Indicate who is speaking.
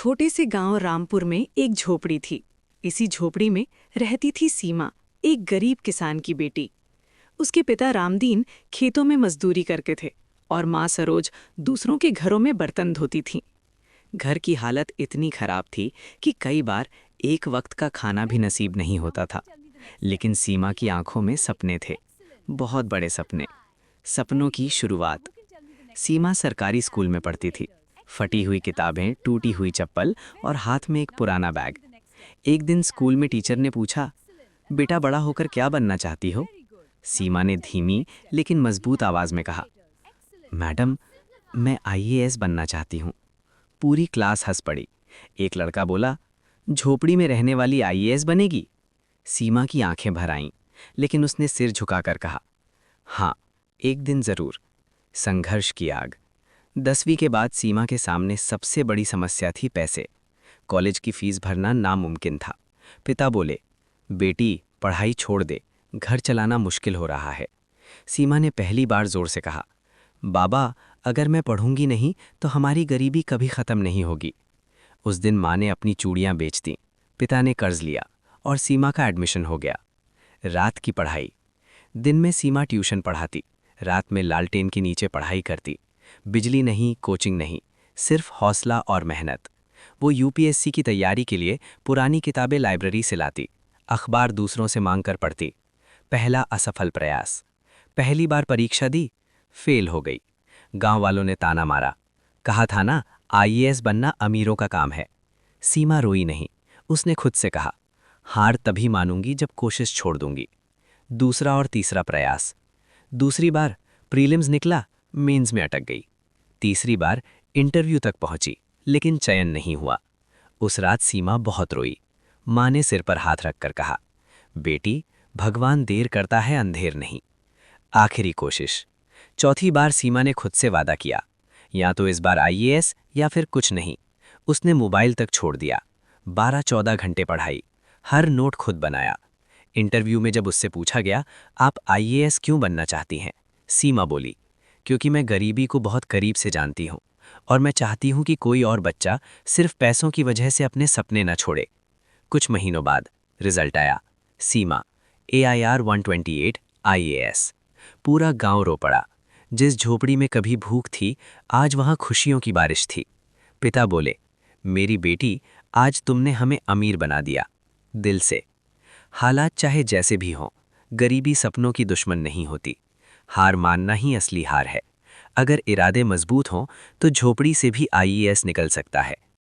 Speaker 1: छोटे से गांव रामपुर में एक झोपड़ी थी। इसी झोपड़ी में रहती थी सीमा, एक गरीब किसान की बेटी। उसके पिता रामदीन खेतों में मजदूरी करते थे और माँ सरोज दूसरों के घरों में बर्तन धोती थीं। घर की हालत इतनी खराब थी कि कई बार एक वक्त का खाना भी नसीब नहीं होता था। लेकिन सीमा की आंखों में सपने थे, बहुत बड़े सपने। सपनों की शुरुआत। सीमा सरकारी स्कूल में पढ़ती थी। फटी हुई किताबें, टूटी हुई चप्पल और हाथ में एक पुराना बैग। एक दिन स्कूल में टीचर ने पूछा, बेटा बड़ा होकर क्या बनना चाहती हो? सीमा ने धीमी लेकिन मजबूत आवाज में कहा, मैडम, मैं आईएएस बनना चाहती हूँ। पूरी क्लास हंस पड़ी। एक लड़का बोला, झोपड़ी में रहने वाली आईएएस बनेगी? सीमा की आंखें भर आईं, लेकिन उसने सिर झुकाकर कहा, हाँ, एक दिन जरूर। संघर्ष की आग। 10वीं के बाद सीमा के सामने सबसे बड़ी समस्या थी पैसे। कॉलेज की फीस भरना नामुमकिन था। पिता बोले, बेटी पढ़ाई छोड़ दे, घर चलाना मुश्किल हो रहा है। सीमा ने पहली बार जोर से कहा, बाबा, अगर मैं पढ़ूंगी नहीं तो हमारी गरीबी कभी ख़त्म नहीं होगी। उस दिन माँ ने अपनी चूड़ियाँ बेच दीं, पिता ने कर्ज लिया और सीमा का एडमिशन हो गया। रात की पढ़ाई। दिन में सीमा ट्यूशन पढ़ाती, रात में लालटेन के नीचे पढ़ाई करती। बिजली नहीं, कोचिंग नहीं, सिर्फ हौसला और मेहनत। वो यूपीएससी की तैयारी के लिए पुरानी किताबें लाइब्रेरी से लाती, अखबार दूसरों से मांगकर पढ़ती। पहला असफल प्रयास। पहली बार परीक्षा दी, फेल हो गई। गांव वालों ने ताना मारा, कहा था ना आईएएस बनना अमीरों का काम है। सीमा रोई नहीं, उसने खुद से कहा, हार तभी मानूंगी जब कोशिश छोड़ दूंगी। दूसरा और तीसरा प्रयास। दूसरी बार प्रीलिम्स निकला, मेंस में अटक गई। तीसरी बार इंटरव्यू तक पहुंची, लेकिन चयन नहीं हुआ। उस रात सीमा बहुत रोई। माँ ने सिर पर हाथ रखकर कहा, बेटी, भगवान देर करता है, अंधेर नहीं। आखिरी कोशिश। चौथी बार सीमा ने खुद से वादा किया, या तो इस बार आईएएस या फिर कुछ नहीं। उसने मोबाइल तक छोड़ दिया। 12-14 घंटे पढ़ाई, हर नोट खुद बनाया। इंटरव्यू में जब उससे पूछा गया, आप आईएएस क्यों बनना चाहती हैं, सीमा बोली, क्योंकि मैं गरीबी को बहुत करीब से जानती हूँ और मैं चाहती हूँ कि कोई और बच्चा सिर्फ पैसों की वजह से अपने सपने न छोड़े। कुछ महीनों बाद रिजल्ट आया। सीमा AIR 128 आईएएस। पूरा गांव रो पड़ा। जिस झोपड़ी में कभी भूख थी, आज वहां खुशियों की बारिश थी। पिता बोले, मेरी बेटी, आज तुमने हमें अमीर बना दिया, दिल से। हालात चाहे जैसे भी हों, गरीबी सपनों की दुश्मन नहीं होती। हार मानना ही असली हार है। अगर इरादे मजबूत हों तो झोपड़ी से भी आईएएस निकल सकता है।